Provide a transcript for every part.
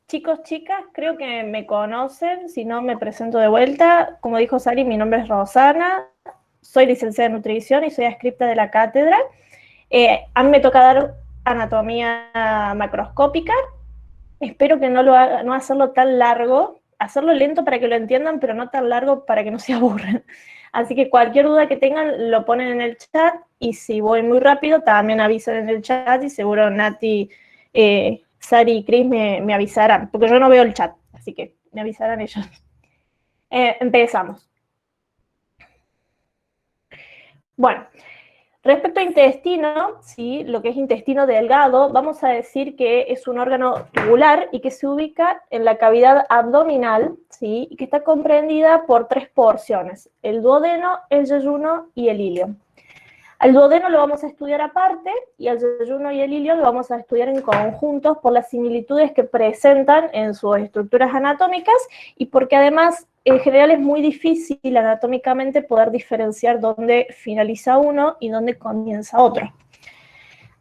Chicos, chicas, creo que me conocen, si no me presento de vuelta. Como dijo Sari, mi nombre es Rosana, soy licenciada en nutrición y soy adscripta de la cátedra. A mí me toca dar anatomía macroscópica. Espero que no hacerlo tan largo, hacerlo lento para que lo entiendan, pero no tan largo para que no se aburran. Así que cualquier duda que tengan lo ponen en el chat, y si voy muy rápido también avisan en el chat, y seguro Nati, Sari y Cris me avisarán, porque yo no veo el chat, así que me avisarán ellos. Empezamos. Bueno, respecto a intestino, ¿sí? Lo que es intestino delgado, vamos a decir que es un órgano tubular y que se ubica en la cavidad abdominal, ¿sí? Y que está comprendida por 3 porciones: el duodeno, el yeyuno y el ilion. Al duodeno lo vamos a estudiar aparte, y al yeyuno y el ilion lo vamos a estudiar en conjuntos por las similitudes que presentan en sus estructuras anatómicas, y porque además en general es muy difícil anatómicamente poder diferenciar dónde finaliza uno y dónde comienza otro.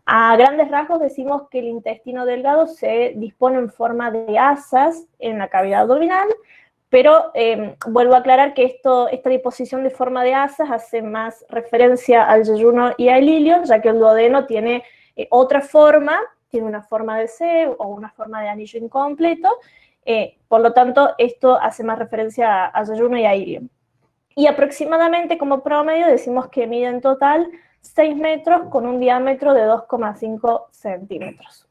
A grandes rasgos decimos que el intestino delgado se dispone en forma de asas en la cavidad abdominal, pero vuelvo a aclarar que esta disposición de forma de asas hace más referencia al yeyuno y al ilion, ya que el duodeno tiene otra forma, tiene una forma de C o una forma de anillo incompleto, por lo tanto esto hace más referencia a yeyuno y a ilion. Y aproximadamente como promedio decimos que mide en total 6 metros con un diámetro de 2,5 centímetros.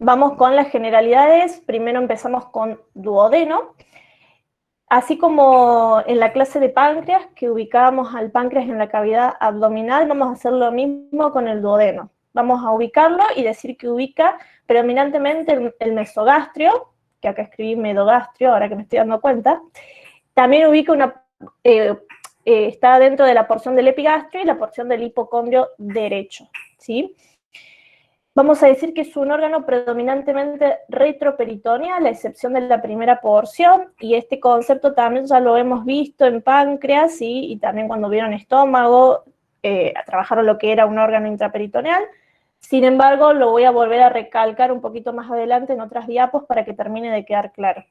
Vamos con las generalidades. Primero empezamos con duodeno. Así como en la clase de páncreas, que ubicábamos al páncreas en la cavidad abdominal, vamos a hacer lo mismo con el duodeno. Vamos a ubicarlo y decir que ubica predominantemente el mesogastrio, que acá escribí medogastrio, ahora que me estoy dando cuenta. También ubica está dentro de la porción del epigastrio y la porción del hipocondrio derecho, ¿sí? Vamos a decir que es un órgano predominantemente retroperitoneal, a excepción de la primera porción, y este concepto también ya lo hemos visto en páncreas, ¿sí? Y también cuando vieron estómago, trabajaron lo que era un órgano intraperitoneal. Sin embargo, lo voy a volver a recalcar un poquito más adelante en otras diapos para que termine de quedar claro.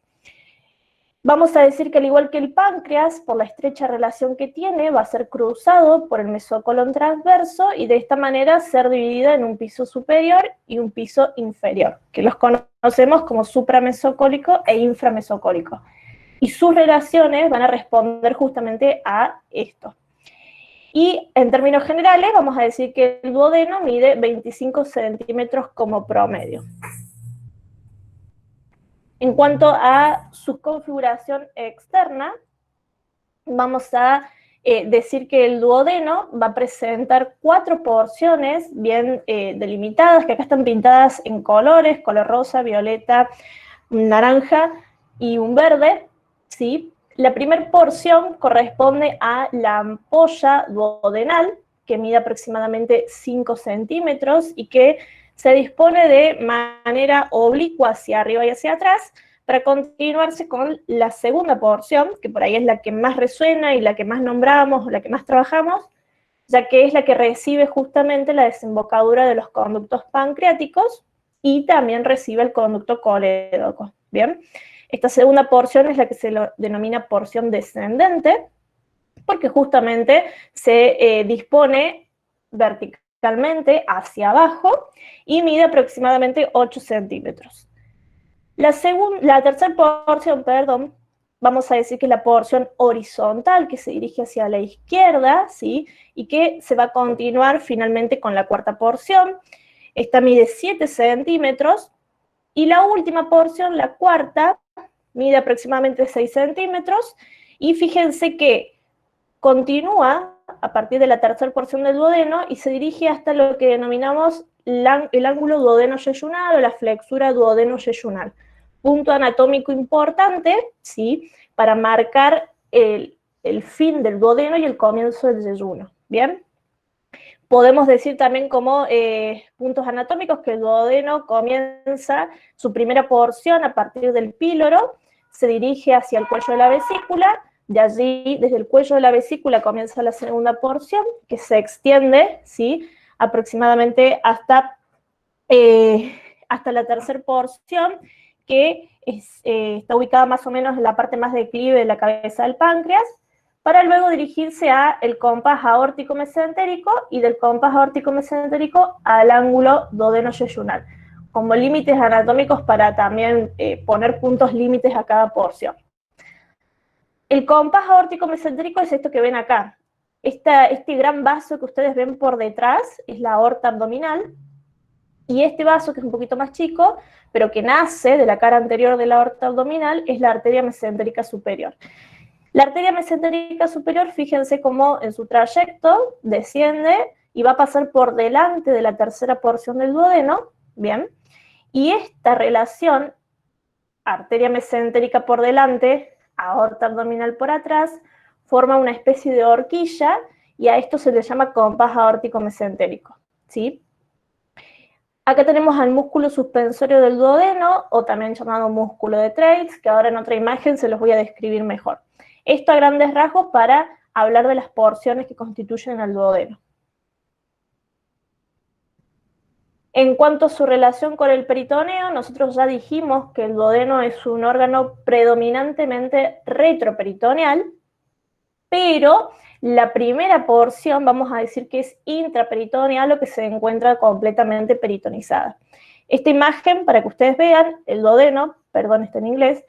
Vamos a decir que al igual que el páncreas, por la estrecha relación que tiene, va a ser cruzado por el mesocolon transverso y de esta manera ser dividida en un piso superior y un piso inferior, que los conocemos como supramesocólico e inframesocólico. Y sus relaciones van a responder justamente a esto. Y en términos generales vamos a decir que el duodeno mide 25 centímetros como promedio. En cuanto a su configuración externa, vamos a decir que el duodeno va a presentar 4 porciones bien delimitadas, que acá están pintadas en colores: color rosa, violeta, naranja y un verde, ¿sí? La primera porción corresponde a la ampolla duodenal, que mide aproximadamente 5 centímetros y que se dispone de manera oblicua hacia arriba y hacia atrás, para continuarse con la segunda porción, que por ahí es la que más resuena y la que más nombramos, la que más trabajamos, ya que es la que recibe justamente la desembocadura de los conductos pancreáticos y también recibe el conducto colédoco. Bien, esta segunda porción es la que se denomina porción descendente, porque justamente se dispone verticalmente hacia abajo y mide aproximadamente 8 centímetros. La tercera porción, vamos a decir que es la porción horizontal, que se dirige hacia la izquierda, ¿sí? Y que se va a continuar finalmente con la cuarta porción. Esta mide 7 centímetros. Y la última porción, la cuarta, mide aproximadamente 6 centímetros. Y fíjense que continúa a partir de la tercera porción del duodeno y se dirige hasta lo que denominamos el ángulo duodeno-yeyunal o la flexura duodeno-yeyunal. Punto anatómico importante, ¿sí? Para marcar el fin del duodeno y el comienzo del yeyuno. ¿Bien? Podemos decir también como puntos anatómicos que el duodeno comienza su primera porción a partir del píloro, se dirige hacia el cuello de la vesícula. De allí, desde el cuello de la vesícula, comienza la segunda porción, que se extiende, ¿sí? Aproximadamente hasta hasta la tercera porción, que está ubicada más o menos en la parte más declive de la cabeza del páncreas, para luego dirigirse al compás aórtico-mesentérico y del compás aórtico-mesentérico al ángulo duodeno-yeyunal, como límites anatómicos para también poner puntos límites a cada porción. El compás aórtico-mesentérico es esto que ven acá. Este gran vaso que ustedes ven por detrás es la aorta abdominal, y este vaso, que es un poquito más chico, pero que nace de la cara anterior de la aorta abdominal, es la arteria mesentérica superior. La arteria mesentérica superior, fíjense cómo en su trayecto desciende y va a pasar por delante de la tercera porción del duodeno, ¿bien? Y esta relación, arteria mesentérica por delante, aorta abdominal por atrás, forma una especie de horquilla, y a esto se le llama compás aórtico mesentérico, ¿sí? Acá tenemos al músculo suspensorio del duodeno, o también llamado músculo de Treitz, que ahora en otra imagen se los voy a describir mejor. Esto a grandes rasgos para hablar de las porciones que constituyen el duodeno. En cuanto a su relación con el peritoneo, nosotros ya dijimos que el duodeno es un órgano predominantemente retroperitoneal, pero la primera porción vamos a decir que es intraperitoneal, o que se encuentra completamente peritonizada. Esta imagen, para que ustedes vean, el duodeno, perdón, está en inglés,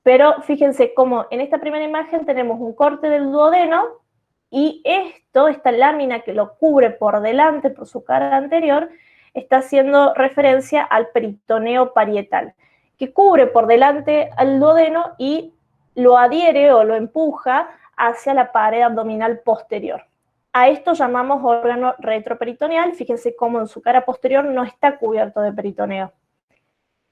pero fíjense cómo en esta primera imagen tenemos un corte del duodeno, y esta lámina que lo cubre por delante, por su cara anterior, está haciendo referencia al peritoneo parietal, que cubre por delante al duodeno y lo adhiere o lo empuja hacia la pared abdominal posterior. A esto llamamos órgano retroperitoneal. Fíjense cómo en su cara posterior no está cubierto de peritoneo.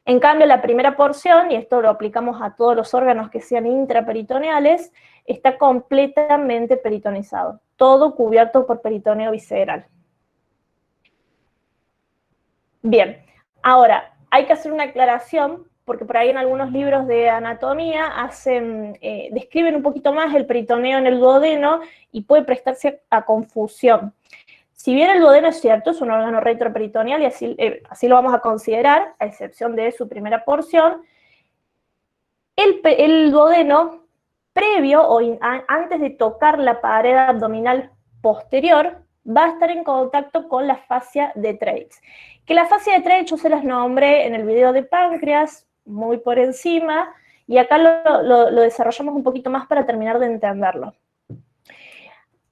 En cambio, la primera porción, y esto lo aplicamos a todos los órganos que sean intraperitoneales, está completamente peritonizado, todo cubierto por peritoneo visceral. Bien, ahora, hay que hacer una aclaración, porque por ahí en algunos libros de anatomía describen un poquito más el peritoneo en el duodeno y puede prestarse a confusión. Si bien el duodeno es cierto, es un órgano retroperitoneal y así lo vamos a considerar, a excepción de su primera porción, el duodeno, previo o antes de tocar la pared abdominal posterior, va a estar en contacto con la fascia de Treitz. Que la fascia de Treitz yo se las nombré en el video de páncreas, muy por encima, y acá lo desarrollamos un poquito más para terminar de entenderlo.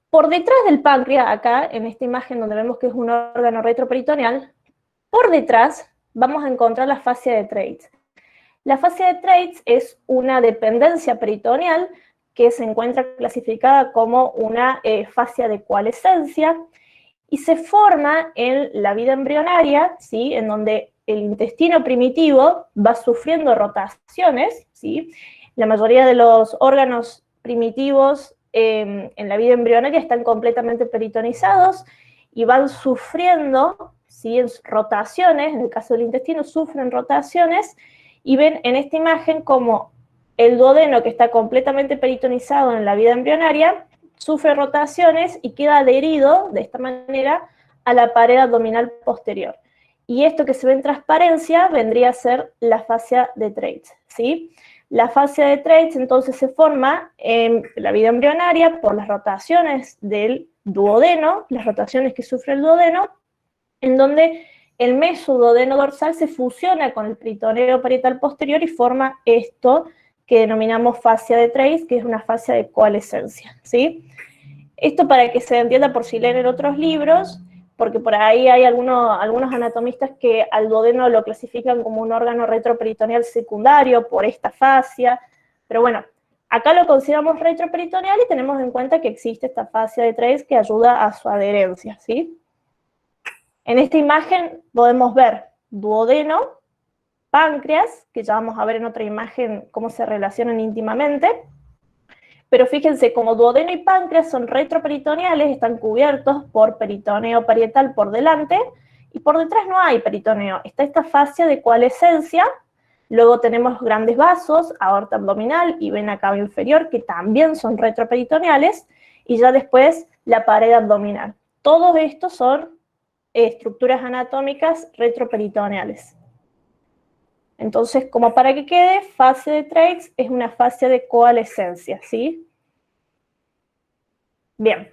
Por detrás del páncreas, acá, en esta imagen donde vemos que es un órgano retroperitoneal, por detrás vamos a encontrar la fascia de Treitz. La fascia de Treitz es una dependencia peritoneal que se encuentra clasificada como una fascia de coalescencia, y se forma en la vida embrionaria, ¿sí? En donde el intestino primitivo va sufriendo rotaciones, ¿sí? La mayoría de los órganos primitivos en la vida embrionaria están completamente peritonizados y van sufriendo, ¿sí? Rotaciones. En el caso del intestino sufren rotaciones, y ven en esta imagen como el duodeno, que está completamente peritonizado en la vida embrionaria, sufre rotaciones y queda adherido de esta manera a la pared abdominal posterior. Y esto que se ve en transparencia vendría a ser la fascia de Treitz, ¿sí? La fascia de Treitz entonces se forma en la vida embrionaria por las rotaciones del duodeno, las rotaciones que sufre el duodeno, en donde el mesoduodeno dorsal se fusiona con el peritoneo parietal posterior y forma esto que denominamos fascia de Treitz, que es una fascia de coalescencia, ¿sí? Esto para que se entienda por si leen en otros libros, porque por ahí hay algunos anatomistas que al duodeno lo clasifican como un órgano retroperitoneal secundario por esta fascia, pero bueno, acá lo consideramos retroperitoneal y tenemos en cuenta que existe esta fascia de Treitz que ayuda a su adherencia, ¿sí? En esta imagen podemos ver duodeno, páncreas, que ya vamos a ver en otra imagen cómo se relacionan íntimamente, pero fíjense, como duodeno y páncreas son retroperitoneales, están cubiertos por peritoneo parietal por delante, y por detrás no hay peritoneo, está esta fascia de coalescencia. Luego tenemos grandes vasos, aorta abdominal y vena cava inferior, que también son retroperitoneales, y ya después la pared abdominal. Todos estos son estructuras anatómicas retroperitoneales. Entonces, como para que quede, fase de Treitz es una fase de coalescencia, ¿sí? Bien.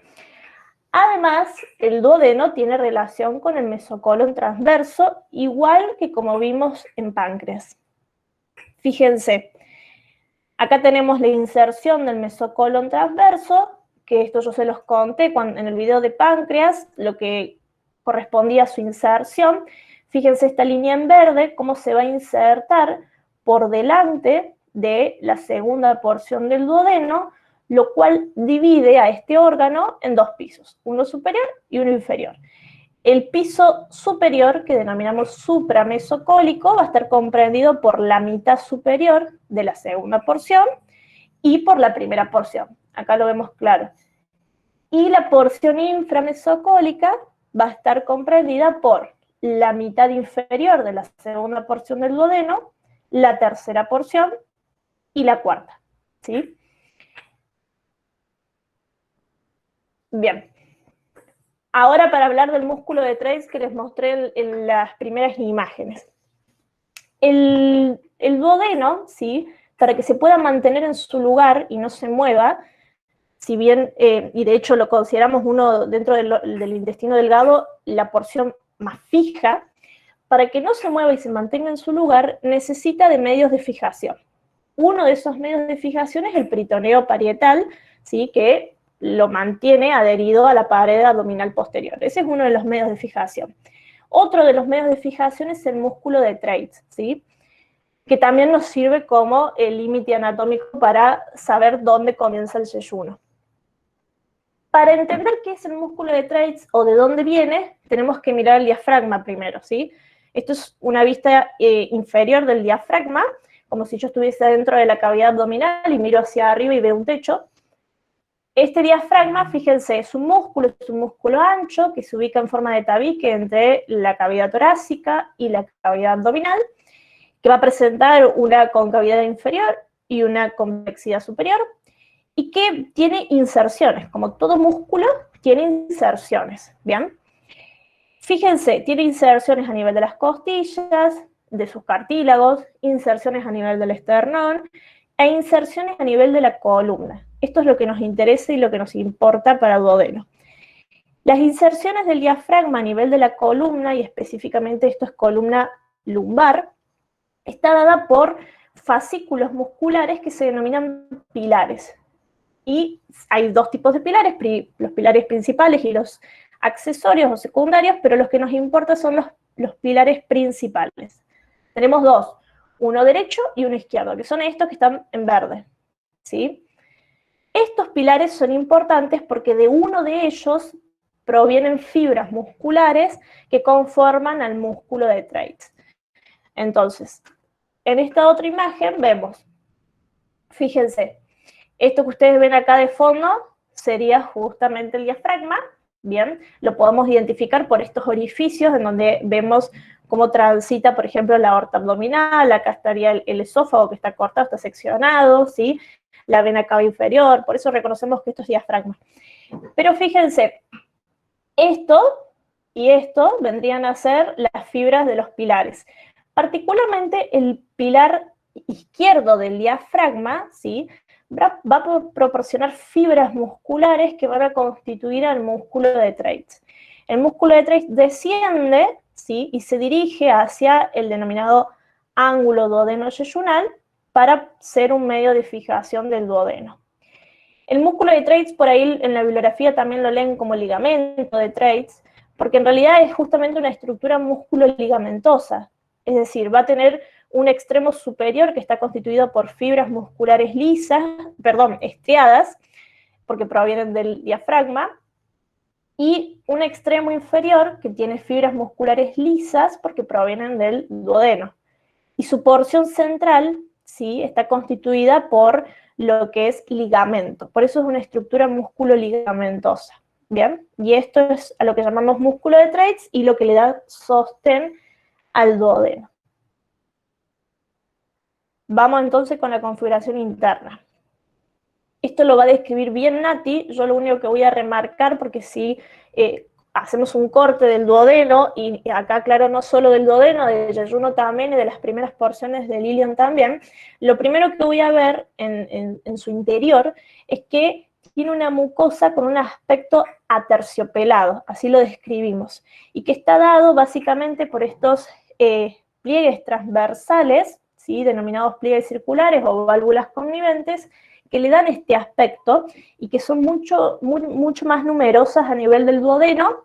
Además, el duodeno tiene relación con el mesocolon transverso, igual que como vimos en páncreas. Fíjense, acá tenemos la inserción del mesocolon transverso, que esto yo se los conté en el video de páncreas, lo que correspondía a su inserción. Fíjense esta línea en verde, cómo se va a insertar por delante de la segunda porción del duodeno, lo cual divide a este órgano en dos pisos, uno superior y uno inferior. El piso superior, que denominamos supramesocólico, va a estar comprendido por la mitad superior de la segunda porción y por la primera porción. Acá lo vemos claro. Y la porción inframesocólica va a estar comprendida por la mitad inferior de la segunda porción del duodeno, la tercera porción y la cuarta, ¿sí? Bien. Ahora para hablar del músculo de Treitz que les mostré en las primeras imágenes. El duodeno, ¿sí? Para que se pueda mantener en su lugar y no se mueva, si bien, y de hecho lo consideramos uno dentro del intestino delgado, la porción más fija, para que no se mueva y se mantenga en su lugar, necesita de medios de fijación. Uno de esos medios de fijación es el peritoneo parietal, ¿sí? Que lo mantiene adherido a la pared abdominal posterior. Ese es uno de los medios de fijación. Otro de los medios de fijación es el músculo de Treitz, ¿sí? Que también nos sirve como el límite anatómico para saber dónde comienza el yeyuno. Para entender qué es el músculo de Treitz o de dónde viene, tenemos que mirar el diafragma primero, ¿sí? Esto es una vista inferior del diafragma, como si yo estuviese dentro de la cavidad abdominal y miro hacia arriba y veo un techo. Este diafragma, fíjense, es un músculo ancho que se ubica en forma de tabique entre la cavidad torácica y la cavidad abdominal, que va a presentar una concavidad inferior y una convexidad superior, y que tiene inserciones, como todo músculo tiene inserciones, ¿bien? Fíjense, tiene inserciones a nivel de las costillas, de sus cartílagos, inserciones a nivel del esternón, e inserciones a nivel de la columna. Esto es lo que nos interesa y lo que nos importa para el duodeno. Las inserciones del diafragma a nivel de la columna, y específicamente esto es columna lumbar, está dada por fascículos musculares que se denominan pilares. Y hay dos tipos de pilares, los pilares principales y los accesorios o secundarios, pero los que nos importan son los pilares principales. Tenemos dos, uno derecho y uno izquierdo, que son estos que están en verde, ¿sí? Estos pilares son importantes porque de uno de ellos provienen fibras musculares que conforman al músculo de Treitz. Entonces, en esta otra imagen vemos, fíjense, esto que ustedes ven acá de fondo sería justamente el diafragma, ¿bien? Lo podemos identificar por estos orificios en donde vemos cómo transita, por ejemplo, la aorta abdominal, acá estaría el esófago que está cortado, está seccionado, ¿sí? La vena cava inferior, por eso reconocemos que esto es diafragma. Pero fíjense, esto y esto vendrían a ser las fibras de los pilares. Particularmente el pilar izquierdo del diafragma, ¿sí? Va a proporcionar fibras musculares que van a constituir al músculo de Treitz. El músculo de Treitz desciende, ¿sí? Y se dirige hacia el denominado ángulo duodeno-yeyunal para ser un medio de fijación del duodeno. El músculo de Treitz, por ahí en la bibliografía también lo leen como ligamento de Treitz, porque en realidad es justamente una estructura músculo-ligamentosa, es decir, va a tener un extremo superior que está constituido por fibras musculares lisas, estriadas, porque provienen del diafragma, y un extremo inferior que tiene fibras musculares lisas porque provienen del duodeno. Y su porción central, ¿sí? Está constituida por lo que es ligamento. Por eso es una estructura músculo-ligamentosa, ¿bien? Y esto es a lo que llamamos músculo de Treitz y lo que le da sostén al duodeno. Vamos entonces con la configuración interna. Esto lo va a describir bien Nati, yo lo único que voy a remarcar, porque sí hacemos un corte del duodeno, y acá, claro, no solo del duodeno, de yeyuno también, y de las primeras porciones del ilion también, lo primero que voy a ver en su interior es que tiene una mucosa con un aspecto aterciopelado, así lo describimos, y que está dado básicamente por estos pliegues transversales, ¿sí?, denominados pliegues circulares o válvulas conniventes, que le dan este aspecto y que son mucho más numerosas a nivel del duodeno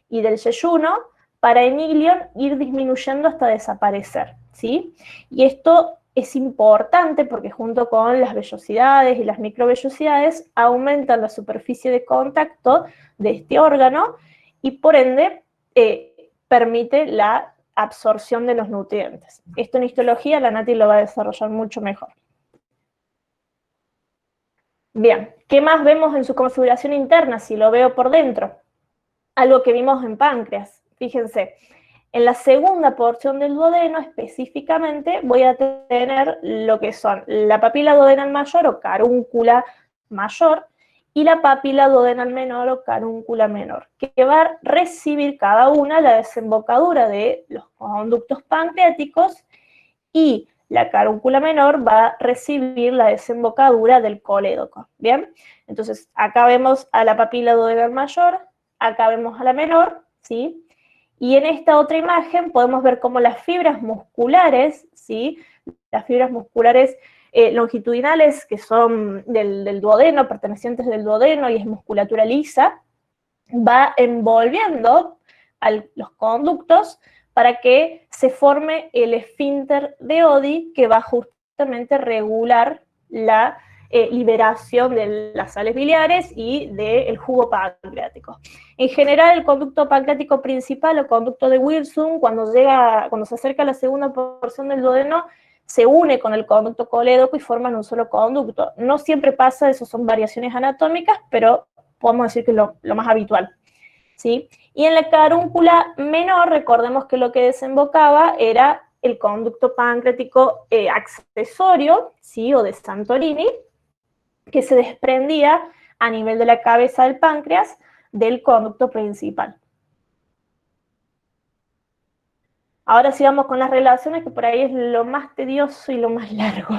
y del yeyuno, para en ilion ir disminuyendo hasta desaparecer, ¿sí? Y esto es importante porque junto con las vellosidades y las microvellosidades aumentan la superficie de contacto de este órgano y por ende permite la absorción de los nutrientes. Esto en histología la Nati lo va a desarrollar mucho mejor. Bien, ¿qué más vemos en su configuración interna si lo veo por dentro? Algo que vimos en páncreas. Fíjense, en la segunda porción del duodeno específicamente voy a tener lo que son la papila duodenal mayor o carúncula mayor y la papila duodenal menor o carúncula menor, que va a recibir cada una la desembocadura de los conductos pancreáticos, y la carúncula menor va a recibir la desembocadura del colédoco, ¿bien? Entonces, acá vemos a la papila duodenal mayor, acá vemos a la menor, ¿sí? Y en esta otra imagen podemos ver cómo las fibras musculares, ¿sí?, las fibras musculares longitudinales, que son del duodeno, pertenecientes del duodeno, y es musculatura lisa, va envolviendo a los conductos para que se forme el esfínter de Oddi, que va justamente a regular la liberación de las sales biliares y del jugo pancreático. En general, el conducto pancreático principal o conducto de Wilson, cuando se acerca a la segunda porción del duodeno, se une con el conducto colédoco y forman un solo conducto. No siempre pasa, eso son variaciones anatómicas, pero podemos decir que es lo más habitual, ¿sí? Y en la carúncula menor, recordemos que lo que desembocaba era el conducto pancreático accesorio, ¿sí?, o de Santorini, que se desprendía a nivel de la cabeza del páncreas del conducto principal. Ahora sigamos con las relaciones, que por ahí es lo más tedioso y lo más largo.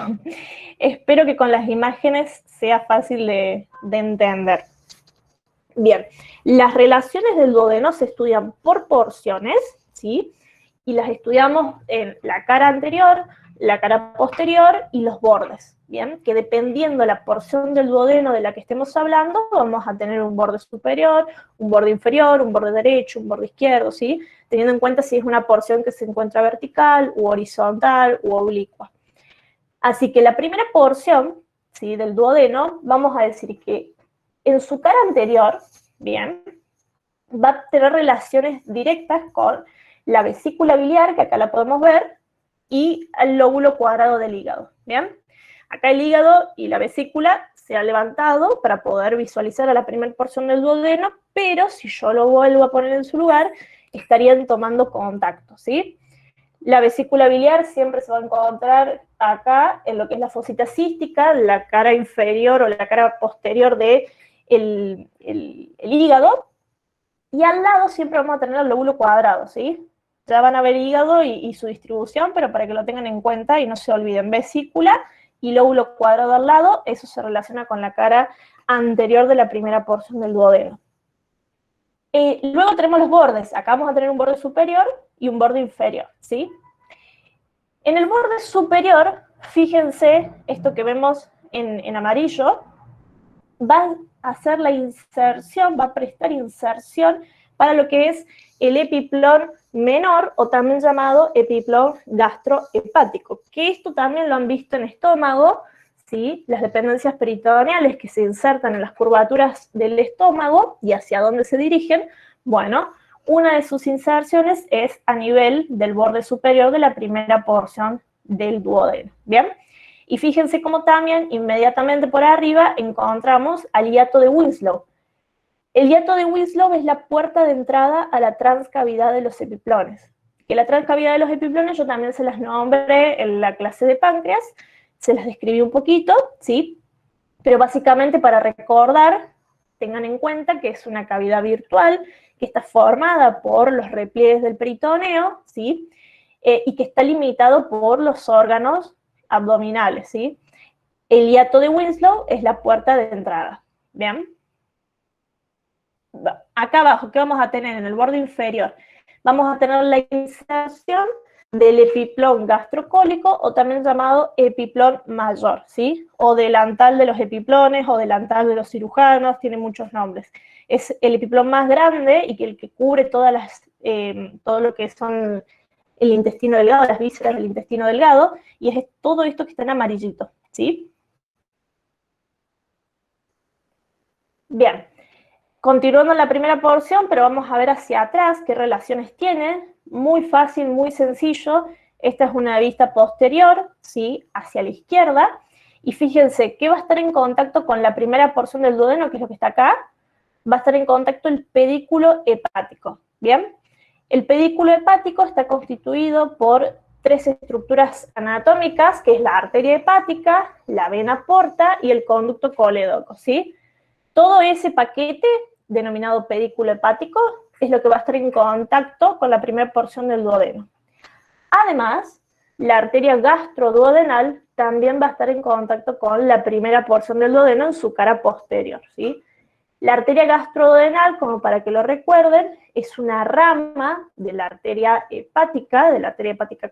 Espero que con las imágenes sea fácil de entender. Bien, las relaciones del duodeno se estudian por porciones, ¿sí? Y las estudiamos en la cara anterior, la cara posterior y los bordes, ¿bien? Que dependiendo la porción del duodeno de la que estemos hablando, vamos a tener un borde superior, un borde inferior, un borde derecho, un borde izquierdo, ¿sí? Teniendo en cuenta si es una porción que se encuentra vertical, u horizontal, u oblicua. Así que la primera porción, ¿sí?, del duodeno, vamos a decir que en su cara anterior, bien, va a tener relaciones directas con la vesícula biliar, que acá la podemos ver, y el lóbulo cuadrado del hígado, ¿bien? Acá el hígado y la vesícula se han levantado para poder visualizar a la primera porción del duodeno, pero si yo lo vuelvo a poner en su lugar, estarían tomando contacto, ¿sí? La vesícula biliar siempre se va a encontrar acá, en lo que es la fosita cística, la cara inferior o la cara posterior de el hígado, y al lado siempre vamos a tener el lóbulo cuadrado, ¿sí? Ya van a ver hígado y su distribución, pero para que lo tengan en cuenta y no se olviden, vesícula y lóbulo cuadrado al lado, eso se relaciona con la cara anterior de la primera porción del duodeno. Luego tenemos los bordes, acá vamos a tener un borde superior y un borde inferior, ¿sí? En el borde superior, fíjense, esto que vemos en amarillo, va a hacer la inserción, va a prestar inserción para lo que es el epiplón menor, o también llamado epiplón gastrohepático, que esto también lo han visto en estómago, ¿sí? Las dependencias peritoneales que se insertan en las curvaturas del estómago y hacia dónde se dirigen. Bueno, una de sus inserciones es a nivel del borde superior de la primera porción del duodeno, ¿bien? Y fíjense cómo también inmediatamente por arriba encontramos al hiato de Winslow. El hiato de Winslow es la puerta de entrada a la transcavidad de los epiplones. Que la transcavidad de los epiplones yo también se las nombré en la clase de páncreas, se las describí un poquito, ¿sí? Pero básicamente para recordar, tengan en cuenta que es una cavidad virtual que está formada por los repliegues del peritoneo, ¿sí? Y que está limitado por los órganos abdominales, ¿sí? El hiato de Winslow es la puerta de entrada, ¿bien? Acá abajo, ¿qué vamos a tener en el borde inferior? Vamos a tener la inserción del epiplón gastrocólico, o también llamado epiplón mayor, ¿sí? O delantal de los epiplones, o delantal de los cirujanos, tiene muchos nombres. Es el epiplón más grande y el que cubre todas todo lo que son el intestino delgado, las vísceras del intestino delgado, y es todo esto que está en amarillito, ¿sí? Bien. Continuando la primera porción, pero vamos a ver hacia atrás qué relaciones tiene. Muy fácil, muy sencillo. Esta es una vista posterior, ¿sí? Hacia la izquierda. Y fíjense que va a estar en contacto con la primera porción del duodeno, que es lo que está acá. Va a estar en contacto el pedículo hepático, ¿bien? El pedículo hepático está constituido por tres estructuras anatómicas, que es la arteria hepática, la vena porta y el conducto colédoco, ¿sí? Todo ese paquete, denominado pedículo hepático, es lo que va a estar en contacto con la primera porción del duodeno. Además, la arteria gastroduodenal también va a estar en contacto con la primera porción del duodeno en su cara posterior, ¿sí? La arteria gastroduodenal, como para que lo recuerden, es una rama de la arteria hepática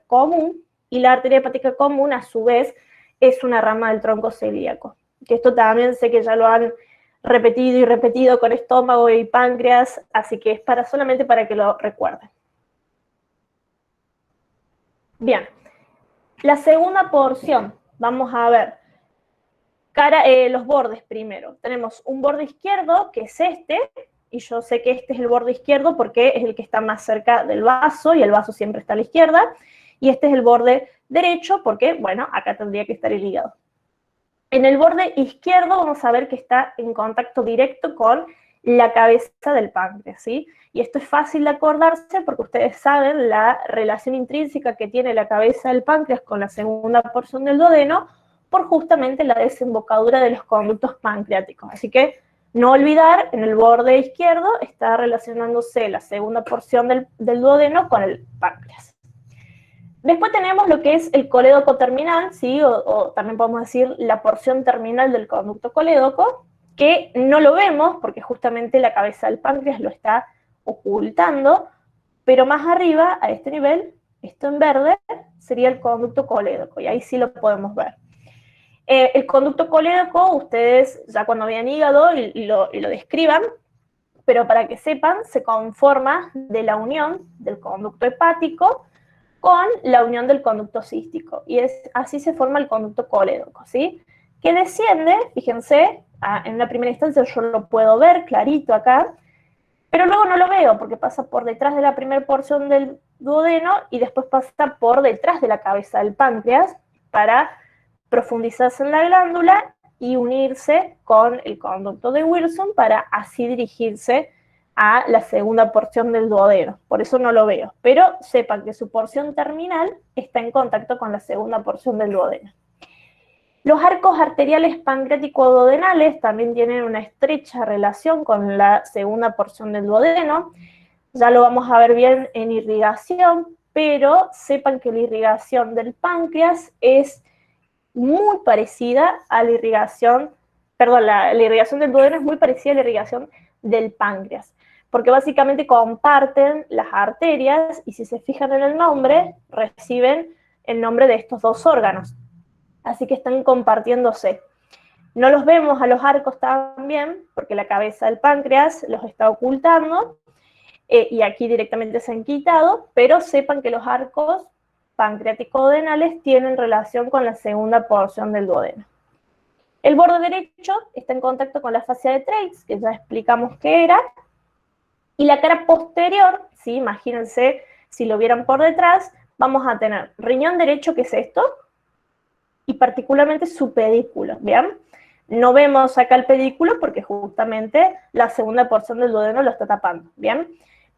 común, y la arteria hepática común, a su vez, es una rama del tronco celíaco. Que esto también sé que ya lo han repetido y repetido con estómago y páncreas, así que es solamente para que lo recuerden. Bien, la segunda porción, vamos a ver los bordes primero. Tenemos un borde izquierdo, que es este, y yo sé que este es el borde izquierdo porque es el que está más cerca del vaso, y el vaso siempre está a la izquierda, y este es el borde derecho porque, bueno, acá tendría que estar el hígado. En el borde izquierdo vamos a ver que está en contacto directo con la cabeza del páncreas, ¿sí? Y esto es fácil de acordarse porque ustedes saben la relación intrínseca que tiene la cabeza del páncreas con la segunda porción del duodeno por justamente la desembocadura de los conductos pancreáticos. Así que no olvidar, en el borde izquierdo está relacionándose la segunda porción del duodeno con el páncreas. Después tenemos lo que es el colédoco terminal, ¿sí? O también podemos decir la porción terminal del conducto colédoco, que no lo vemos porque justamente la cabeza del páncreas lo está ocultando, pero más arriba, a este nivel, esto en verde, sería el conducto colédoco, y ahí sí lo podemos ver. El conducto colédoco, ustedes ya cuando vean hígado y lo describan, pero para que sepan, se conforma de la unión del conducto hepático con la unión del conducto cístico, y así se forma el conducto colédoco, ¿sí? Que desciende, fíjense, en una primera instancia yo lo puedo ver clarito acá, pero luego no lo veo porque pasa por detrás de la primera porción del duodeno y después pasa por detrás de la cabeza del páncreas para profundizarse en la glándula y unirse con el conducto de Wilson para así dirigirse a la segunda porción del duodeno. Por eso no lo veo, pero sepan que su porción terminal está en contacto con la segunda porción del duodeno. Los arcos arteriales pancreático-duodenales también tienen una estrecha relación con la segunda porción del duodeno. Ya lo vamos a ver bien en irrigación, pero sepan que la irrigación del páncreas es muy parecida a la irrigación, perdón, la irrigación del duodeno es muy parecida a la irrigación del páncreas, porque básicamente comparten las arterias, y si se fijan en el nombre, reciben el nombre de estos dos órganos. Así que están compartiéndose. No los vemos a los arcos también, porque la cabeza del páncreas los está ocultando, y aquí directamente se han quitado, pero sepan que los arcos pancreático-duodenales tienen relación con la segunda porción del duodeno. El borde derecho está en contacto con la fascia de Treitz, que ya explicamos qué era, y la cara posterior, ¿sí? Imagínense si lo vieran por detrás, vamos a tener riñón derecho, que es esto, y particularmente su pedículo, ¿bien? No vemos acá el pedículo porque justamente la segunda porción del duodeno lo está tapando, ¿bien?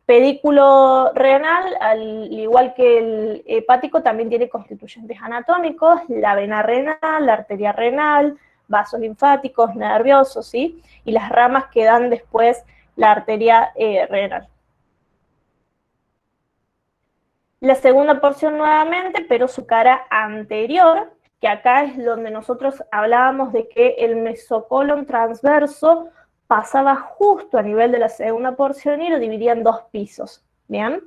Pedículo renal, al igual que el hepático, también tiene constituyentes anatómicos, la vena renal, la arteria renal, vasos linfáticos, nerviosos, ¿sí? Y las ramas que dan después la arteria renal. La segunda porción nuevamente, pero su cara anterior, que acá es donde nosotros hablábamos de que el mesocolon transverso pasaba justo a nivel de la segunda porción y lo dividía en 2 pisos, ¿bien?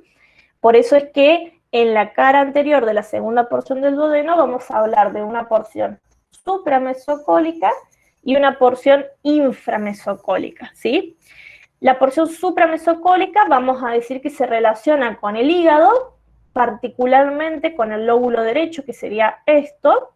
Por eso es que en la cara anterior de la segunda porción del duodeno vamos a hablar de una porción supramesocólica y una porción inframesocólica, ¿sí? La porción supramesocólica vamos a decir que se relaciona con el hígado, particularmente con el lóbulo derecho, que sería esto,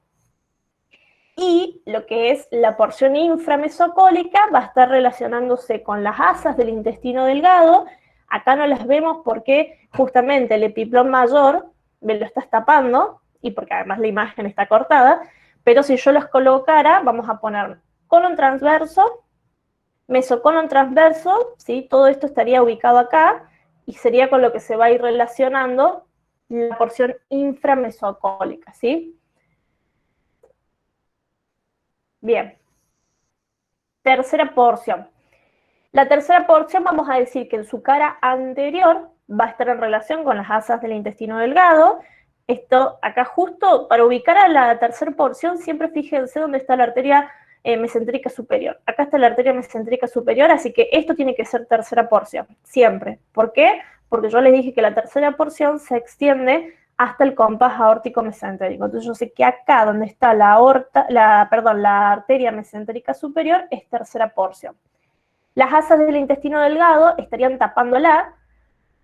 y lo que es la porción inframesocólica va a estar relacionándose con las asas del intestino delgado. Acá no las vemos porque justamente el epiplón mayor me lo está tapando, y porque además la imagen está cortada, pero si yo las colocara, vamos a poner colon transverso, mesocolon transverso, ¿sí? Todo esto estaría ubicado acá, y sería con lo que se va a ir relacionando la porción inframesocólica, ¿sí? Bien. Tercera porción. La tercera porción vamos a decir que en su cara anterior va a estar en relación con las asas del intestino delgado. Esto acá justo para ubicar a la tercera porción, siempre fíjense dónde está la arteria mesentérica superior. Acá está la arteria mesentérica superior, así que esto tiene que ser tercera porción, siempre. ¿Por qué? Porque yo les dije que la tercera porción se extiende hasta el compás aórtico mesentérico. Entonces yo sé que acá donde está la arteria mesentérica superior es tercera porción. Las asas del intestino delgado estarían tapándola,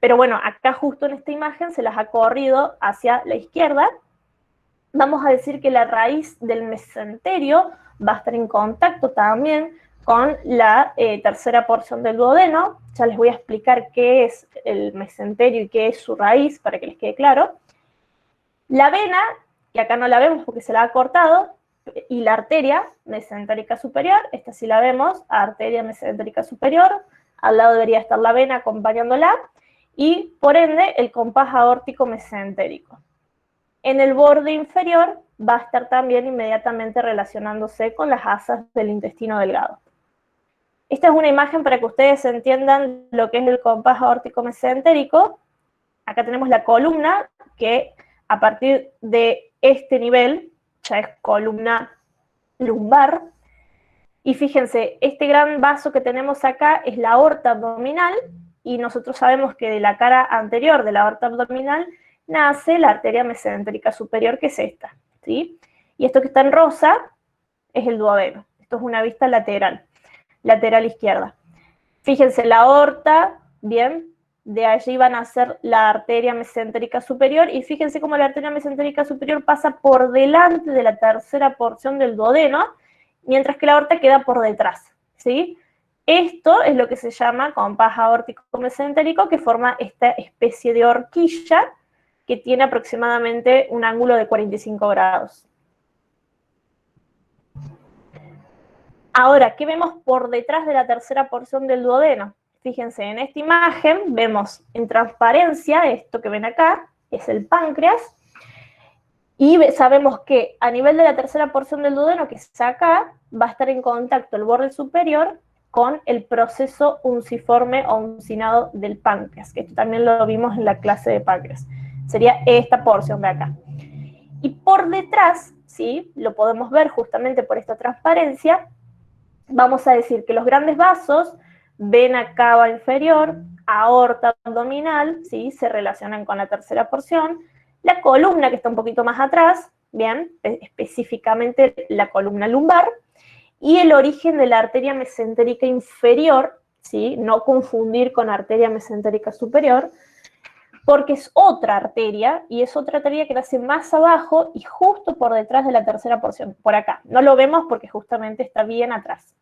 pero bueno, acá justo en esta imagen se las ha corrido hacia la izquierda. Vamos a decir que la raíz del mesenterio va a estar en contacto también con la tercera porción del duodeno. Ya les voy a explicar qué es el mesenterio y qué es su raíz para que les quede claro. La vena, que acá no la vemos porque se la ha cortado, y la arteria mesentérica superior, esta sí la vemos, arteria mesentérica superior, al lado debería estar la vena acompañándola, y por ende el compás aórtico mesentérico. En el borde inferior va a estar también inmediatamente relacionándose con las asas del intestino delgado. Esta es una imagen para que ustedes entiendan lo que es el compás aórtico mesentérico. Acá tenemos la columna, que a partir de este nivel ya es columna lumbar. Y fíjense, este gran vaso que tenemos acá es la aorta abdominal, y nosotros sabemos que de la cara anterior de la aorta abdominal nace la arteria mesentérica superior, que es esta, ¿sí? Y esto que está en rosa es el duodeno. Esto es una vista lateral izquierda. Fíjense, la aorta, bien, de allí van a ser la arteria mesentérica superior, y fíjense cómo la arteria mesentérica superior pasa por delante de la tercera porción del duodeno, mientras que la aorta queda por detrás, ¿sí? Esto es lo que se llama compás aórtico mesentérico, que forma esta especie de horquilla que tiene aproximadamente un ángulo de 45 grados. Ahora, ¿qué vemos por detrás de la tercera porción del duodeno? Fíjense, en esta imagen vemos en transparencia, esto que ven acá, es el páncreas, y sabemos que a nivel de la tercera porción del duodeno, que es acá, va a estar en contacto el borde superior con el proceso unciforme o uncinado del páncreas, que esto también lo vimos en la clase de páncreas. Sería esta porción de acá. Y por detrás, ¿sí? Lo podemos ver justamente por esta transparencia. Vamos a decir que los grandes vasos, vena cava inferior, aorta abdominal, ¿sí? Se relacionan con la tercera porción. La columna, que está un poquito más atrás, bien, específicamente la columna lumbar, y el origen de la arteria mesentérica inferior, ¿sí? No confundir con arteria mesentérica superior, porque es otra arteria, y es otra arteria que nace más abajo y justo por detrás de la tercera porción, por acá. No lo vemos porque justamente está bien atrás.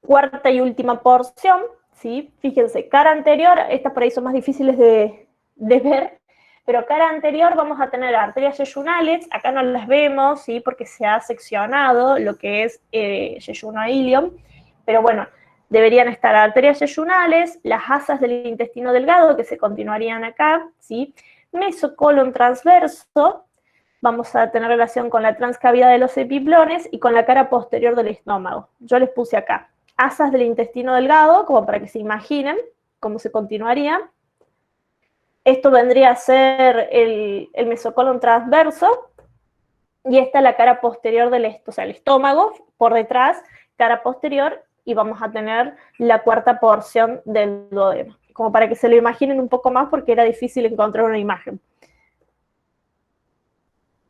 Cuarta y última porción, ¿sí? Fíjense, cara anterior, estas por ahí son más difíciles de ver, pero cara anterior vamos a tener arterias yeyunales, acá no las vemos, ¿sí? Porque se ha seccionado lo que es yeyuno-ilium, pero bueno, deberían estar arterias yeyunales, las asas del intestino delgado que se continuarían acá, ¿sí? Mesocolon transverso, vamos a tener relación con la transcavidad de los epiplones y con la cara posterior del estómago. Yo les puse acá asas del intestino delgado, como para que se imaginen, cómo se continuaría. Esto vendría a ser el mesocolon transverso, y esta es la cara posterior o sea, el estómago por detrás, cara posterior, y vamos a tener la cuarta porción del duodeno, como para que se lo imaginen un poco más porque era difícil encontrar una imagen.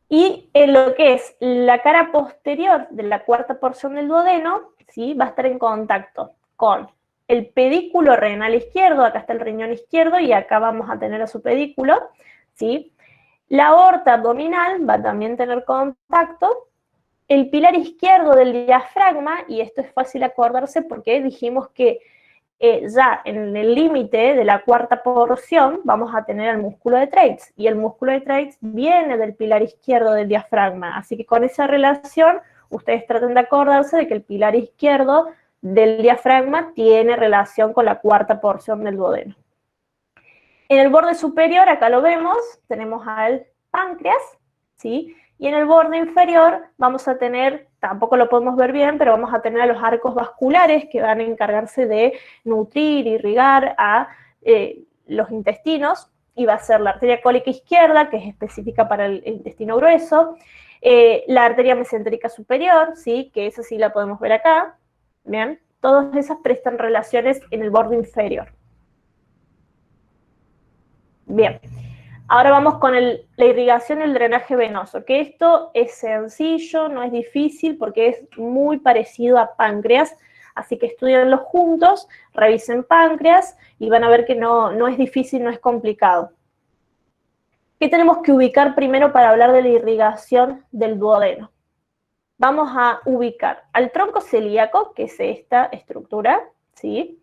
Y en lo que es la cara posterior de la cuarta porción del duodeno, ¿sí? Va a estar en contacto con el pedículo renal izquierdo, acá está el riñón izquierdo y acá vamos a tener a su pedículo, ¿sí? La aorta abdominal va a también tener contacto, el pilar izquierdo del diafragma, y esto es fácil acordarse porque dijimos que ya en el límite de la cuarta porción vamos a tener el músculo de Treitz, y el músculo de Treitz viene del pilar izquierdo del diafragma, así que con esa relación ustedes traten de acordarse de que el pilar izquierdo del diafragma tiene relación con la cuarta porción del duodeno. En el borde superior, acá lo vemos, tenemos al páncreas, ¿sí? Y en el borde inferior vamos a tener, tampoco lo podemos ver bien, pero vamos a tener a los arcos vasculares que van a encargarse de nutrir, irrigar a los intestinos, y va a ser la arteria cólica izquierda, que es específica para el intestino grueso, la arteria mesentérica superior, ¿sí? Que esa sí la podemos ver acá, ¿bien? Todas esas prestan relaciones en el borde inferior. Bien. Ahora vamos con la irrigación y el drenaje venoso, que esto es sencillo, no es difícil porque es muy parecido a páncreas, así que estudienlo juntos, revisen páncreas y van a ver que no es difícil, no es complicado. ¿Qué tenemos que ubicar primero para hablar de la irrigación del duodeno? Vamos a ubicar al tronco celíaco, que es esta estructura, ¿sí?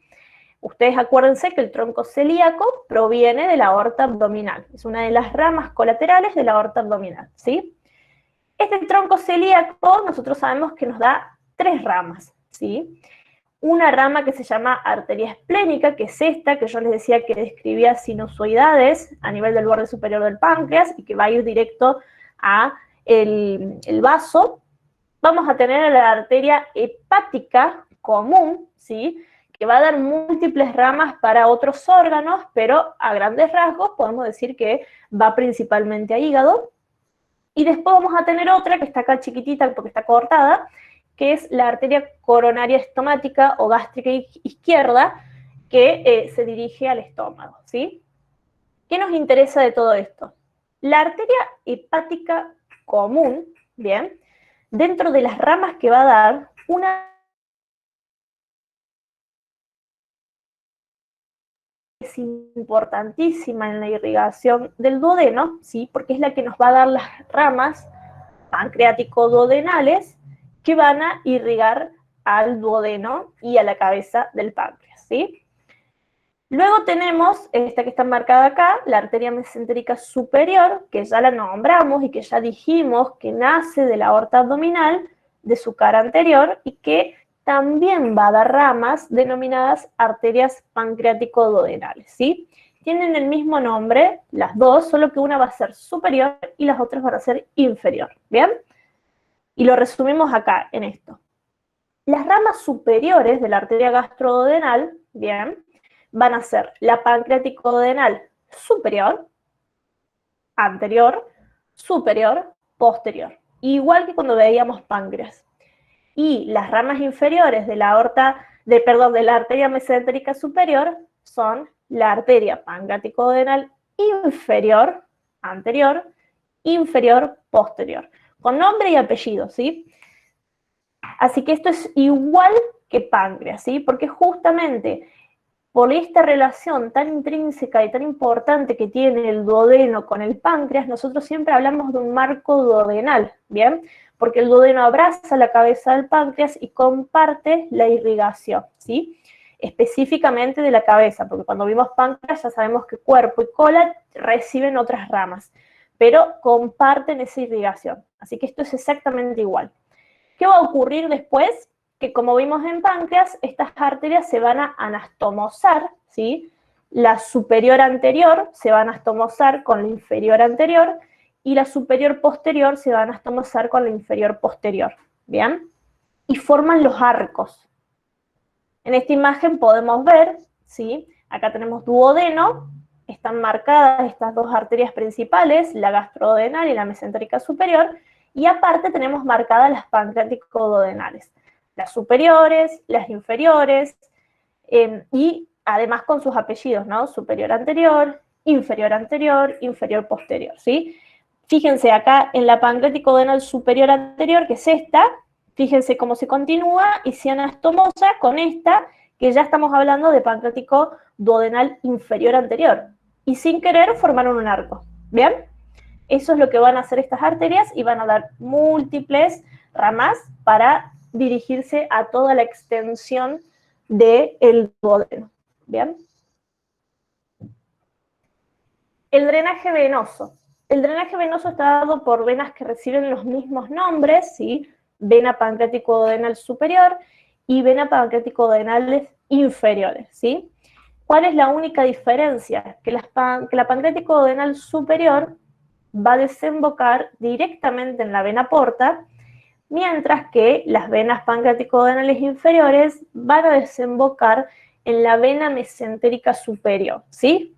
Ustedes acuérdense que el tronco celíaco proviene de la aorta abdominal. Es una de las ramas colaterales de la aorta abdominal, ¿sí? Este tronco celíaco nosotros sabemos que nos da 3 ramas, ¿sí? Una rama que se llama arteria esplénica, que es esta, que yo les decía que describía sinusoidades a nivel del borde superior del páncreas y que va a ir directo a el vaso. Vamos a tener la arteria hepática común, ¿sí? Que va a dar múltiples ramas para otros órganos, pero a grandes rasgos podemos decir que va principalmente a hígado. Y después vamos a tener otra que está acá chiquitita porque está cortada, que es la arteria coronaria estomática o gástrica izquierda, que se dirige al estómago, ¿sí? ¿Qué nos interesa de todo esto? La arteria hepática común, ¿bien? Dentro de las ramas que va a dar, una es importantísima en la irrigación del duodeno, ¿sí? Porque es la que nos va a dar las ramas pancreático-duodenales que van a irrigar al duodeno y a la cabeza del páncreas, ¿sí? Luego tenemos esta que está marcada acá, la arteria mesentérica superior, que ya la nombramos y que ya dijimos que nace de la aorta abdominal, de su cara anterior, y que también va a dar ramas denominadas arterias pancreático-duodenales, ¿sí? Tienen el mismo nombre, las dos, solo que una va a ser superior y las otras van a ser inferior, ¿bien? Y lo resumimos acá, en esto. Las ramas superiores de la arteria gastroduodenal, ¿bien?, van a ser la pancreático-duodenal superior, anterior, superior, posterior. Igual que cuando veíamos páncreas. Y las ramas inferiores de la de la arteria mesentérica superior son la arteria pancreático-duodenal inferior, anterior, inferior, posterior. Con nombre y apellido, ¿sí? Así que esto es igual que páncreas, ¿sí? Porque justamente por esta relación tan intrínseca y tan importante que tiene el duodeno con el páncreas, nosotros siempre hablamos de un marco duodenal, ¿bien? Porque el duodeno abraza la cabeza del páncreas y comparte la irrigación, ¿sí? Específicamente de la cabeza, porque cuando vimos páncreas ya sabemos que cuerpo y cola reciben otras ramas, pero comparten esa irrigación. Así que esto es exactamente igual. ¿Qué va a ocurrir después? Que como vimos en páncreas, estas arterias se van a anastomosar, ¿sí? La superior anterior se va a anastomosar con la inferior anterior y la superior posterior se va a anastomosar con la inferior posterior, ¿bien? Y forman los arcos. En esta imagen podemos ver, ¿sí?, Acá tenemos duodeno, están marcadas estas dos arterias principales, la gastrodenal y la mesentérica superior, y aparte tenemos marcadas las pancreático-duodenales, las superiores, las inferiores, y además con sus apellidos, ¿no? Superior anterior, inferior posterior, ¿sí? Fíjense acá en la pancreático-duodenal superior anterior, que es esta, fíjense cómo se continúa, y si anastomosa con esta, que ya estamos hablando de pancreático duodenal inferior anterior. Y sin querer formaron un arco, ¿bien? Eso es lo que van a hacer estas arterias y van a dar múltiples ramas para dirigirse a toda la extensión del duodeno, ¿bien? El drenaje venoso. El drenaje venoso está dado por venas que reciben los mismos nombres, ¿sí? Vena pancreático-duodenal superior y vena pancreático-duodenales inferiores, ¿sí? ¿Cuál es la única diferencia? Que la pancreático-duodenal superior va a desembocar directamente en la vena porta, mientras que las venas pancreático-duodenales inferiores van a desembocar en la vena mesentérica superior, ¿sí?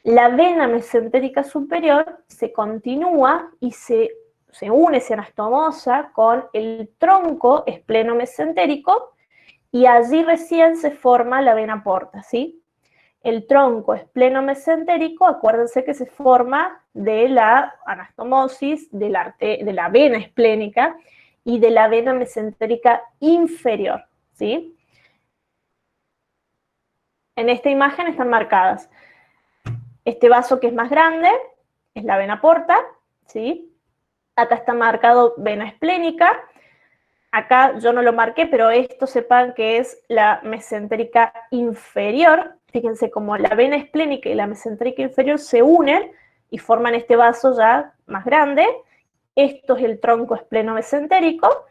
La vena mesentérica superior se continúa y se une, se anastomosa con el tronco espleno-mesentérico y allí recién se forma la vena porta, ¿sí? El tronco espleno-mesentérico, acuérdense que se forma de la anastomosis de la vena esplénica y de la vena mesentérica inferior, ¿sí? En esta imagen están marcadas. Este vaso que es más grande es la vena porta, ¿sí? Acá está marcado vena esplénica. Acá yo no lo marqué, pero esto sepan que es la mesentérica inferior. Fíjense cómo la vena esplénica y la mesentérica inferior se unen y forman este vaso ya más grande. Esto es el tronco espleno-mesentérico.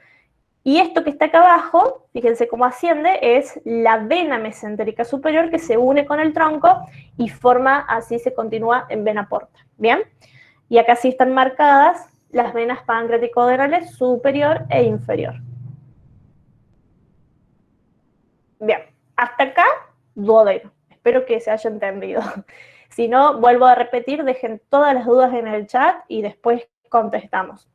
Y esto que está acá abajo, fíjense cómo asciende, es la vena mesentérica superior que se une con el tronco y forma, así se continúa en vena porta. ¿Bien? Y acá sí están marcadas las venas pancreático-duodenales superior e inferior. Bien, hasta acá, duodeno. Espero que se haya entendido. Si no, vuelvo a repetir, dejen todas las dudas en el chat y después contestamos.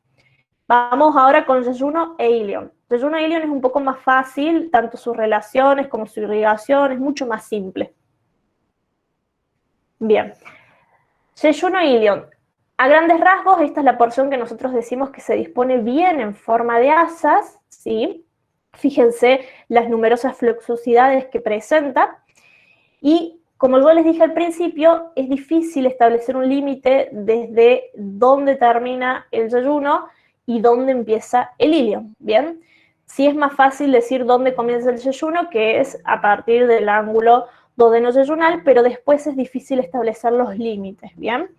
Vamos ahora con yeyuno e ilion. Yeyuno e ilion es un poco más fácil, tanto sus relaciones como su irrigación, es mucho más simple. Bien. Yeyuno e ilion. A grandes rasgos, esta es la porción que nosotros decimos que se dispone bien en forma de asas, ¿sí? Fíjense las numerosas fluxosidades que presenta. Y como yo les dije al principio, es difícil establecer un límite desde dónde termina el yeyuno y dónde empieza el ilion, ¿bien? Sí es más fácil decir dónde comienza el yeyuno, que es a partir del ángulo duodeno-yeyunal, pero después es difícil establecer los límites, ¿bien?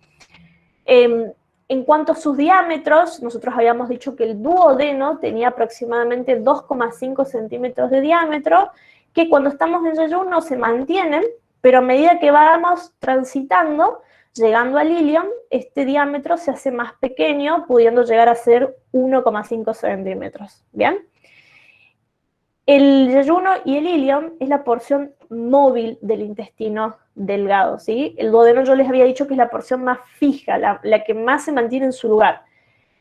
En cuanto a sus diámetros, nosotros habíamos dicho que el duodeno tenía aproximadamente 2,5 centímetros de diámetro, que cuando estamos en yeyuno se mantienen, pero a medida que vamos transitando, llegando al ilion, este diámetro se hace más pequeño, pudiendo llegar a ser 1,5 centímetros, ¿bien? El yeyuno y el ilion es la porción móvil del intestino delgado, ¿sí? El duodeno yo les había dicho que es la porción más fija, la que más se mantiene en su lugar.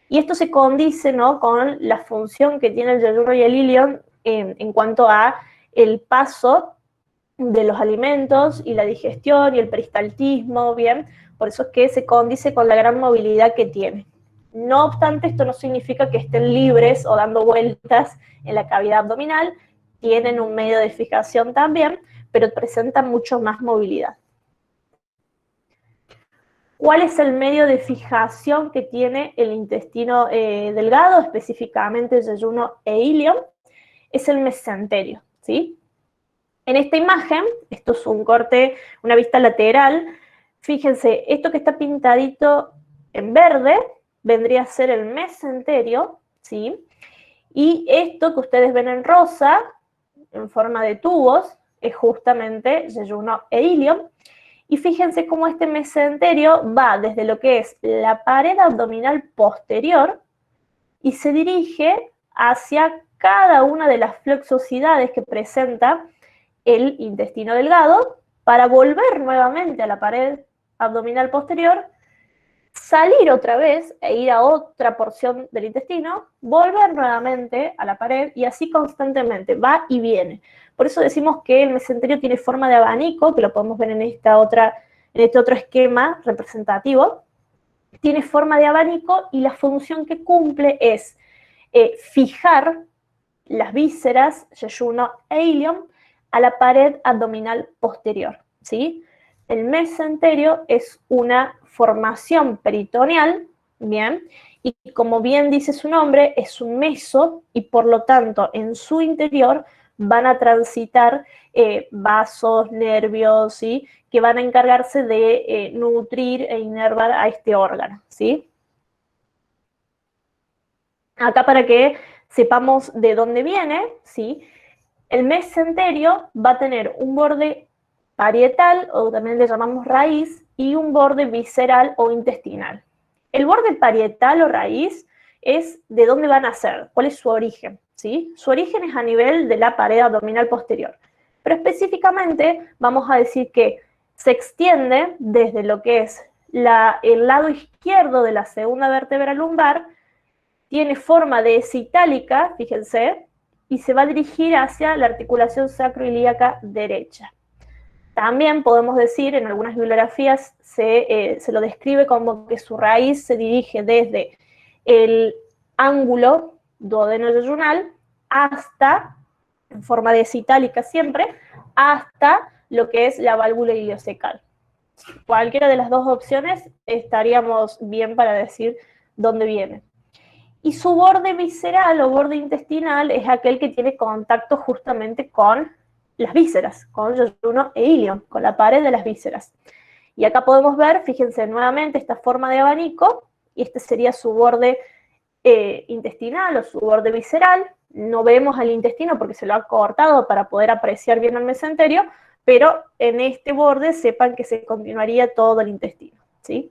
Y esto se condice, ¿no?, con la función que tiene el yeyuno y el ilion en cuanto a el paso de los alimentos y la digestión y el peristaltismo, ¿bien? Por eso es que se condice con la gran movilidad que tiene. No obstante, esto no significa que estén libres o dando vueltas en la cavidad abdominal, tienen un medio de fijación también, pero presentan mucho más movilidad. ¿Cuál es el medio de fijación que tiene el intestino delgado, específicamente el yeyuno e ilion? Es el mesenterio, ¿sí? En esta imagen, esto es un corte, una vista lateral, fíjense, esto que está pintadito en verde vendría a ser el mesenterio, ¿sí? Y esto que ustedes ven en rosa, en forma de tubos, es justamente yeyuno e ilion. Y fíjense cómo este mesenterio va desde lo que es la pared abdominal posterior y se dirige hacia cada una de las flexosidades que presenta el intestino delgado, para volver nuevamente a la pared abdominal posterior, salir otra vez e ir a otra porción del intestino, volver nuevamente a la pared y así constantemente, va y viene. Por eso decimos que el mesenterio tiene forma de abanico, que lo podemos ver en este otro esquema representativo. Tiene forma de abanico y la función que cumple es fijar las vísceras, yeyuno e ilion, a la pared abdominal posterior, ¿sí? El mesenterio es una formación peritoneal, ¿bien? Y como bien dice su nombre, es un meso y por lo tanto en su interior van a transitar vasos, nervios, ¿sí? Que van a encargarse de nutrir e inervar a este órgano, ¿sí? Acá para que sepamos de dónde viene, ¿sí? El mesenterio va a tener un borde parietal, o también le llamamos raíz, y un borde visceral o intestinal. El borde parietal o raíz es de dónde van a ser, cuál es su origen, ¿sí? Su origen es a nivel de la pared abdominal posterior. Pero específicamente vamos a decir que se extiende desde lo que es el lado izquierdo de la segunda vértebra lumbar, tiene forma de S itálica, fíjense, y se va a dirigir hacia la articulación sacroilíaca derecha. También podemos decir, en algunas bibliografías se lo describe como que su raíz se dirige desde el ángulo duodeno-yeyunal hasta, en forma de S itálica siempre, hasta lo que es la válvula iliocecal. Cualquiera de las dos opciones estaríamos bien para decir dónde viene. Y su borde visceral o borde intestinal es aquel que tiene contacto justamente con las vísceras, con yeyuno e ilion, con la pared de las vísceras. Y acá podemos ver, fíjense nuevamente, esta forma de abanico, y este sería su borde intestinal o su borde visceral. No vemos al intestino porque se lo ha cortado para poder apreciar bien el mesenterio, pero en este borde sepan que se continuaría todo el intestino, ¿sí?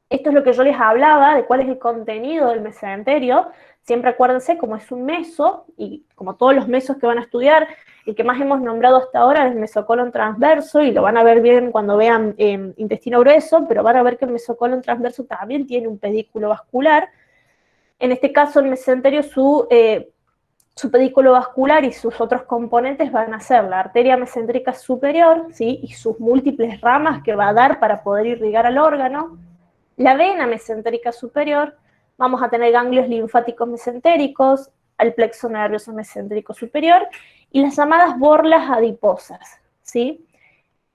Esto es lo que yo les hablaba de cuál es el contenido del mesenterio. Siempre acuérdense, como es un meso, y como todos los mesos que van a estudiar, el que más hemos nombrado hasta ahora es el mesocolon transverso, y lo van a ver bien cuando vean intestino grueso, pero van a ver que el mesocolon transverso también tiene un pedículo vascular. En este caso, el mesenterio, su pedículo vascular y sus otros componentes van a ser la arteria mesentérica superior, ¿sí? Y sus múltiples ramas que va a dar para poder irrigar al órgano. La vena mesentérica superior, vamos a tener ganglios linfáticos mesentéricos, el plexo nervioso mesentérico superior y las llamadas borlas adiposas, ¿sí?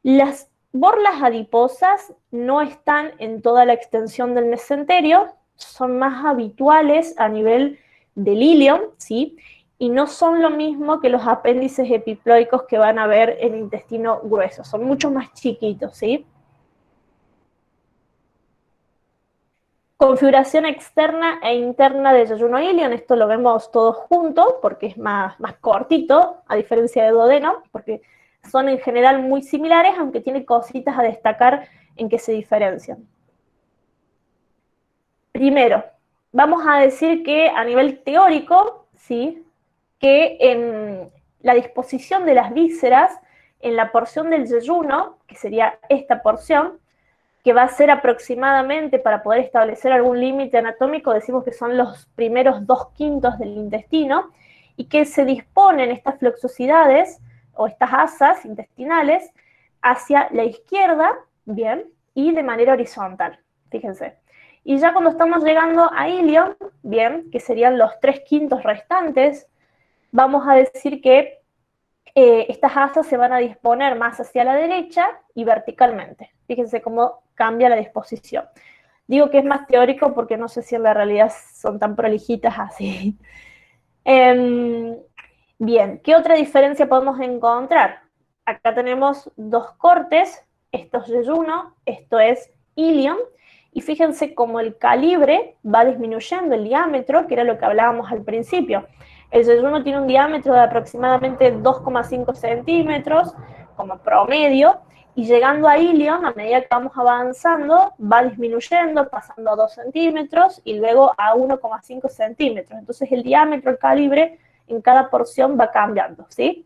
Las borlas adiposas no están en toda la extensión del mesenterio, son más habituales a nivel del ilion, ¿sí? Y no son lo mismo que los apéndices epiploicos que van a ver en el intestino grueso, son mucho más chiquitos, ¿sí? Configuración externa e interna de yeyuno ilion, esto lo vemos todos juntos porque es más cortito, a diferencia de duodeno, porque son en general muy similares, aunque tiene cositas a destacar en que se diferencian. Primero, vamos a decir que a nivel teórico, ¿sí? Que en la disposición de las vísceras, en la porción del yeyuno, que sería esta porción, que va a ser aproximadamente, para poder establecer algún límite anatómico, decimos que son los primeros 2/5 del intestino, y que se disponen estas flexosidades, o estas asas intestinales, hacia la izquierda, bien, y de manera horizontal, fíjense. Y ya cuando estamos llegando a ilion, bien, que serían los 3/5 restantes, vamos a decir que estas asas se van a disponer más hacia la derecha y verticalmente. Fíjense cómo cambia la disposición. Digo que es más teórico porque no sé si en la realidad son tan prolijitas así. Bien, ¿qué otra diferencia podemos encontrar? Acá tenemos dos cortes, esto es yeyuno, esto es ilion, y fíjense cómo el calibre va disminuyendo el diámetro, que era lo que hablábamos al principio. El yeyuno tiene un diámetro de aproximadamente 2,5 centímetros como promedio, y llegando a ilion, a medida que vamos avanzando, va disminuyendo, pasando a 2 centímetros y luego a 1,5 centímetros. Entonces el diámetro, el calibre, en cada porción va cambiando, ¿sí?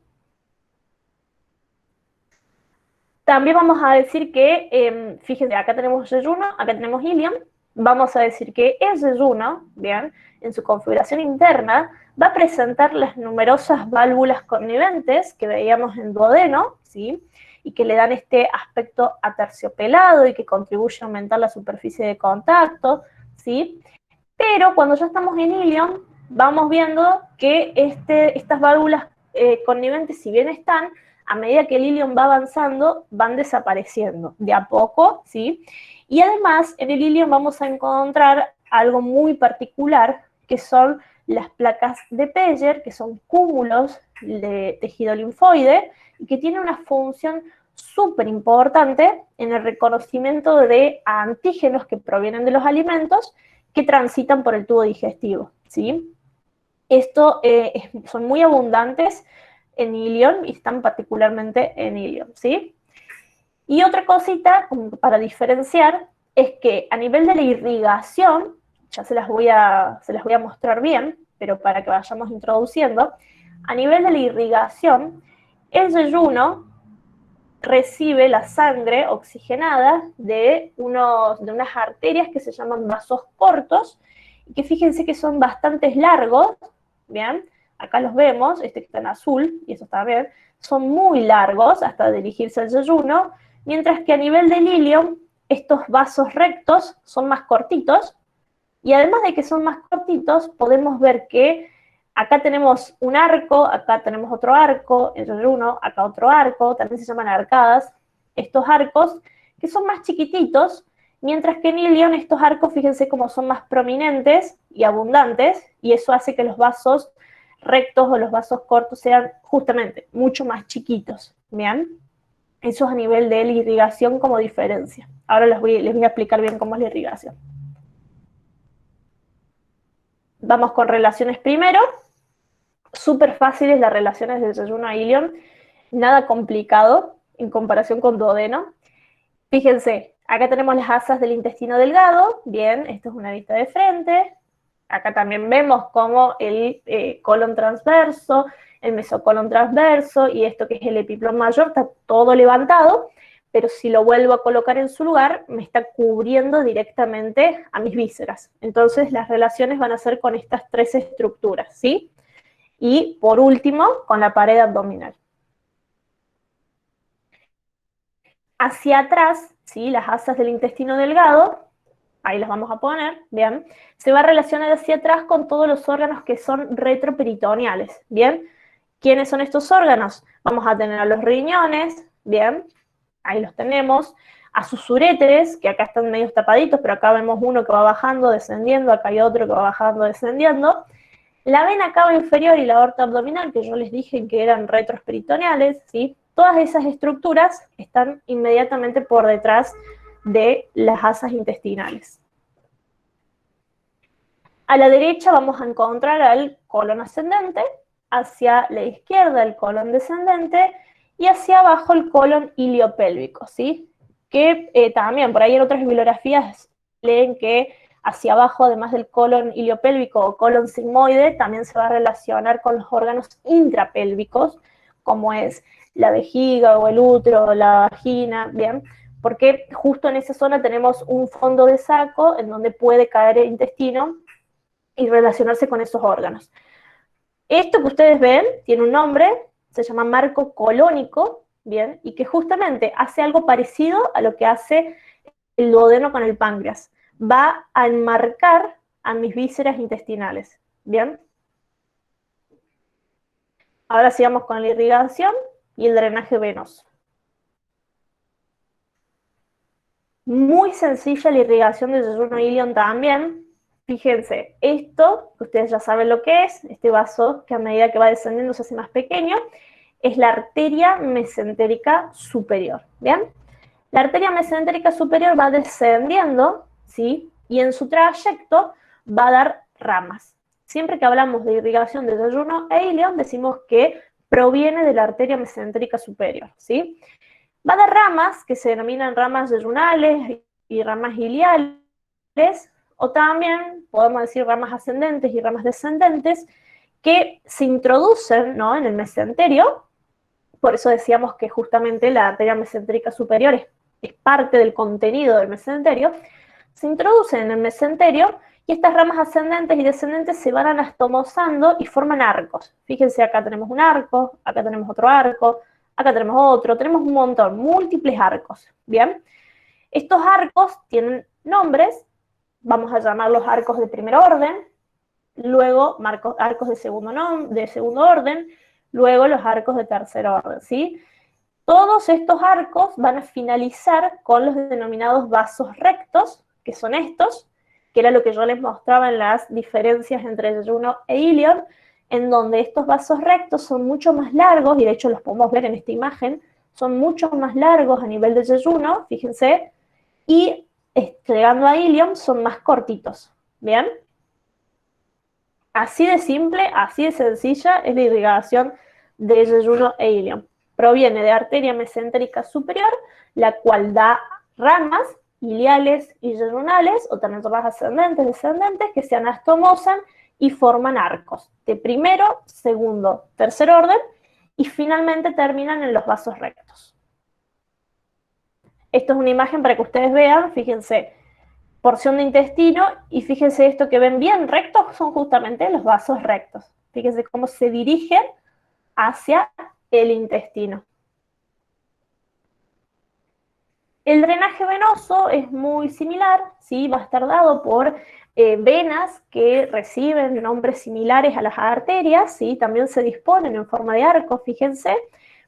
También vamos a decir que, fíjense, acá tenemos yeyuno, acá tenemos ilion. Vamos a decir que el yeyuno, bien, en su configuración interna, va a presentar las numerosas válvulas conniventes que veíamos en duodeno, ¿sí? Y que le dan este aspecto aterciopelado y que contribuye a aumentar la superficie de contacto, ¿sí? Pero cuando ya estamos en ilion, vamos viendo que estas válvulas conniventes, si bien están, a medida que el ilion va avanzando, van desapareciendo de a poco, ¿sí? Y además, en el ilion vamos a encontrar algo muy particular, que son las placas de Peyer, que son cúmulos de tejido linfoide, y que tienen una función súper importante en el reconocimiento de antígenos que provienen de los alimentos que transitan por el tubo digestivo, ¿sí? Esto son muy abundantes en ilion y están particularmente en ilion, ¿sí? Y otra cosita para diferenciar es que a nivel de la irrigación, ya se las voy a mostrar bien, pero para que vayamos introduciendo, a nivel de la irrigación, el yeyuno recibe la sangre oxigenada de unas arterias que se llaman vasos cortos, y que fíjense que son bastante largos, ¿bien? Acá los vemos, este que está en azul, y eso está bien, son muy largos hasta dirigirse al yeyuno, mientras que a nivel del ilion, estos vasos rectos son más cortitos, y además de que son más cortitos, podemos ver que acá tenemos un arco, acá tenemos otro arco, el yeyuno, acá otro arco, también se llaman arcadas, estos arcos que son más chiquititos, mientras que en ilion estos arcos, fíjense cómo son más prominentes y abundantes, y eso hace que los vasos rectos o los vasos cortos sean justamente mucho más chiquitos, ¿bien? Eso es a nivel de la irrigación como diferencia. Ahora les voy a explicar bien cómo es la irrigación. Vamos con relaciones primero. Súper fáciles las relaciones del yeyuno a ilion, nada complicado en comparación con duodeno. Fíjense, acá tenemos las asas del intestino delgado, bien, esto es una vista de frente. Acá también vemos cómo el colon transverso, el mesocolon transverso y esto que es el epiplón mayor está todo levantado, pero si lo vuelvo a colocar en su lugar, me está cubriendo directamente a mis vísceras. Entonces las relaciones van a ser con estas tres estructuras, ¿sí? Y por último, con la pared abdominal. Hacia atrás, ¿sí? Las asas del intestino delgado, ahí las vamos a poner, ¿bien? Se va a relacionar hacia atrás con todos los órganos que son retroperitoneales, ¿bien? ¿Quiénes son estos órganos? Vamos a tener a los riñones, ¿bien? Ahí los tenemos. A sus uréteres, que acá están medio tapaditos, pero acá vemos uno que va bajando, descendiendo, acá hay otro que va bajando, descendiendo. La vena cava inferior y la aorta abdominal, que yo les dije que eran retroperitoneales, ¿sí? Todas esas estructuras están inmediatamente por detrás de las asas intestinales. A la derecha vamos a encontrar al colon ascendente, hacia la izquierda el colon descendente y hacia abajo el colon iliopélvico, ¿sí? Que también por ahí en otras bibliografías leen que hacia abajo, además del colon iliopélvico o colon sigmoide, también se va a relacionar con los órganos intrapélvicos, como es la vejiga o el útero o la vagina, ¿bien? Porque justo en esa zona tenemos un fondo de saco en donde puede caer el intestino y relacionarse con esos órganos. Esto que ustedes ven tiene un nombre, se llama marco colónico, ¿bien? Y que justamente hace algo parecido a lo que hace el duodeno con el páncreas. Va a enmarcar a mis vísceras intestinales, ¿bien? Ahora sigamos con la irrigación y el drenaje venoso. Muy sencilla la irrigación del yeyuno ilion también. Fíjense, esto, ustedes ya saben lo que es, este vaso que a medida que va descendiendo se hace más pequeño, es la arteria mesentérica superior, ¿bien? La arteria mesentérica superior va descendiendo, ¿sí? Y en su trayecto va a dar ramas. Siempre que hablamos de irrigación de yeyuno e ilion, decimos que proviene de la arteria mesentérica superior, ¿sí? Va a dar ramas que se denominan ramas yeyunales y ramas iliales, o también podemos decir ramas ascendentes y ramas descendentes, que se introducen, ¿no?, en el mesenterio por eso decíamos que justamente la arteria mesentérica superior es parte del contenido del mesenterio, se introducen en el mesenterio y estas ramas ascendentes y descendentes se van anastomosando y forman arcos. Fíjense, acá tenemos un arco, acá tenemos otro arco, acá tenemos otro, tenemos un montón, múltiples arcos, ¿bien? Estos arcos tienen nombres, vamos a llamarlos arcos de primer orden, luego arcos de segundo orden, luego los arcos de tercer orden, ¿sí? Todos estos arcos van a finalizar con los denominados vasos rectos, que son estos, que era lo que yo les mostraba en las diferencias entre yeyuno e ilion, en donde estos vasos rectos son mucho más largos, y de hecho los podemos ver en esta imagen, son mucho más largos a nivel de yeyuno, fíjense, y llegando a ilion son más cortitos, ¿bien? Así de simple, así de sencilla es la irrigación de yeyuno e ilion. Proviene de arteria mesentérica superior, la cual da ramas iliales y yeyunales, o también ramas ascendentes, descendentes, que se anastomosan y forman arcos de primero, segundo, tercer orden, y finalmente terminan en los vasos rectos. Esto es una imagen para que ustedes vean, fíjense, porción de intestino, y fíjense esto que ven bien rectos, son justamente los vasos rectos. Fíjense cómo se dirigen hacia el intestino. El drenaje venoso es muy similar, ¿sí? Va a estar dado por venas que reciben nombres similares a las arterias, ¿sí? También se disponen en forma de arco, fíjense.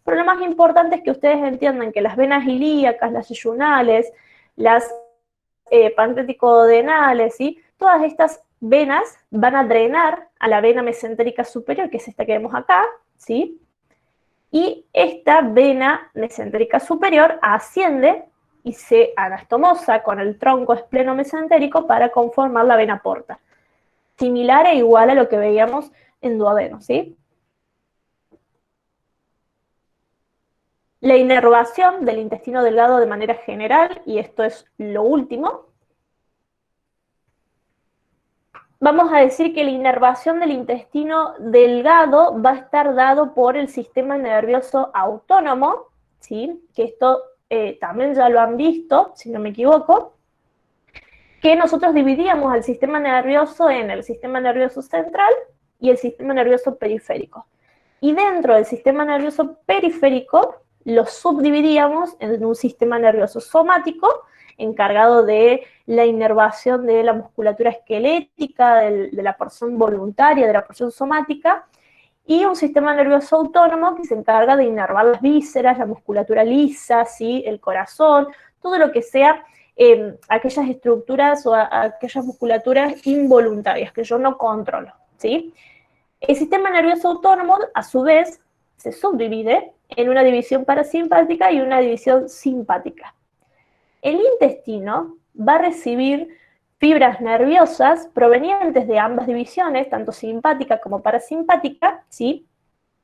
Pero lo más importante es que ustedes entiendan que las venas ilíacas, las yeyunales, las pancreaticodenales, ¿sí? Todas estas venas van a drenar a la vena mesentérica superior, que es esta que vemos acá, ¿sí? Y esta vena mesentérica superior asciende y se anastomosa con el tronco espleno-mesentérico para conformar la vena porta. Similar e igual a lo que veíamos en duodeno, ¿sí? La inervación del intestino delgado de manera general, y esto es lo último, vamos a decir que la inervación del intestino delgado va a estar dado por el sistema nervioso autónomo, ¿sí? Que esto también ya lo han visto, si no me equivoco, que nosotros dividíamos al sistema nervioso en el sistema nervioso central y el sistema nervioso periférico. Y dentro del sistema nervioso periférico lo subdividíamos en un sistema nervioso somático, encargado de la inervación de la musculatura esquelética, de la porción voluntaria, de la porción somática, y un sistema nervioso autónomo que se encarga de inervar las vísceras, la musculatura lisa, ¿sí? El corazón, todo lo que sea aquellas estructuras o aquellas musculaturas involuntarias que yo no controlo, ¿sí? El sistema nervioso autónomo, a su vez, se subdivide en una división parasimpática y una división simpática. El intestino va a recibir fibras nerviosas provenientes de ambas divisiones, tanto simpática como parasimpática, ¿sí?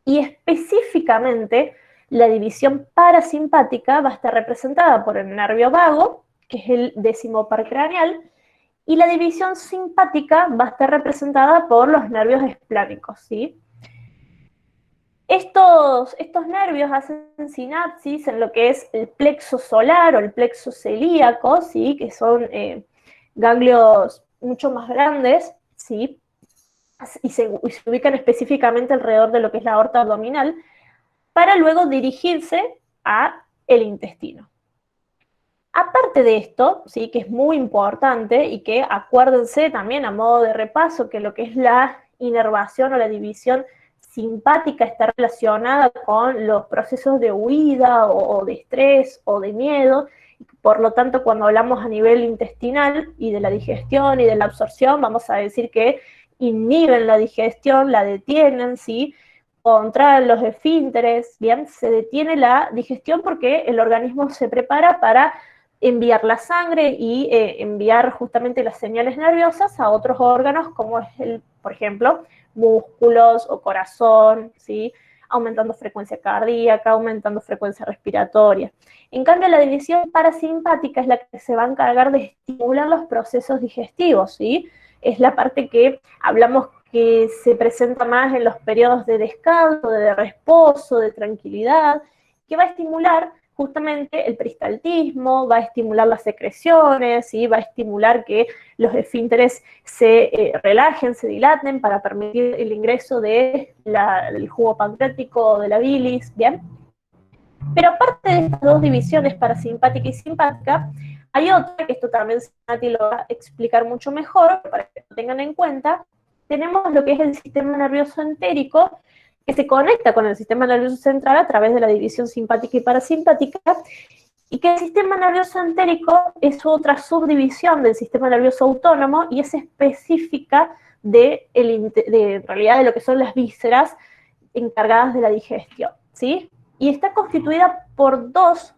Y específicamente la división parasimpática va a estar representada por el nervio vago, que es el décimo par craneal, y la división simpática va a estar representada por los nervios esplánicos, ¿sí? Estos nervios hacen sinapsis en lo que es el plexo solar o el plexo celíaco, ¿sí? Que son ganglios mucho más grandes, ¿sí? Y se ubican específicamente alrededor de lo que es la aorta abdominal, para luego dirigirse a el intestino. Aparte de esto, ¿sí? Que es muy importante y que acuérdense también a modo de repaso que lo que es la inervación o la división simpática está relacionada con los procesos de huida o de estrés o de miedo. Por lo tanto, cuando hablamos a nivel intestinal y de la digestión y de la absorción, vamos a decir que inhiben la digestión, la detienen, ¿sí? Contraen los esfínteres, ¿bien? Se detiene la digestión porque el organismo se prepara para enviar la sangre y enviar justamente las señales nerviosas a otros órganos como es por ejemplo, músculos o corazón, ¿sí? Aumentando frecuencia cardíaca, aumentando frecuencia respiratoria. En cambio, la división parasimpática es la que se va a encargar de estimular los procesos digestivos, ¿sí? Es la parte que hablamos que se presenta más en los periodos de descanso, de reposo, de tranquilidad, que va a estimular justamente el peristaltismo, va a estimular las secreciones, ¿sí? Va a estimular que los esfínteres se relajen, se dilaten para permitir el ingreso del jugo pancreático o de la bilis, ¿bien? Pero aparte de estas dos divisiones, parasimpática y simpática, hay otra, que esto también Nati lo va a explicar mucho mejor, para que lo tengan en cuenta. Tenemos lo que es el sistema nervioso entérico, que se conecta con el sistema nervioso central a través de la división simpática y parasimpática, y que el sistema nervioso entérico es otra subdivisión del sistema nervioso autónomo y es específica en realidad de lo que son las vísceras encargadas de la digestión, ¿sí? Y está constituida por dos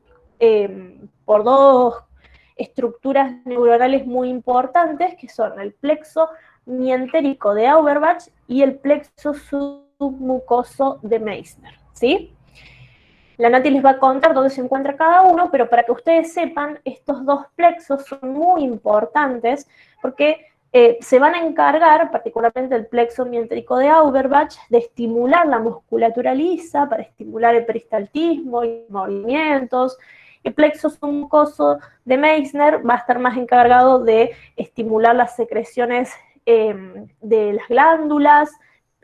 estructuras neuronales muy importantes, que son el plexo mientérico de Auerbach y el plexo submucoso de Meissner, ¿sí? La Nati les va a contar dónde se encuentra cada uno, pero para que ustedes sepan, estos dos plexos son muy importantes porque se van a encargar, particularmente el plexo mientérico de Auerbach, de estimular la musculatura lisa, para estimular el peristaltismo y movimientos. El plexo submucoso de Meissner va a estar más encargado de estimular las secreciones de las glándulas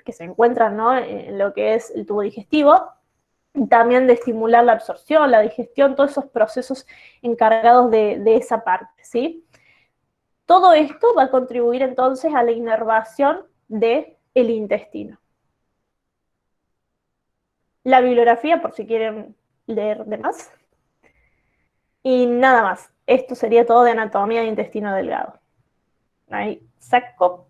que se encuentran, ¿no?, en lo que es el tubo digestivo, también de estimular la absorción, la digestión, todos esos procesos encargados de esa parte, ¿sí? Todo esto va a contribuir entonces a la inervación del intestino. La bibliografía, por si quieren leer de más. Y nada más. Esto sería todo de anatomía de intestino delgado. Ahí saco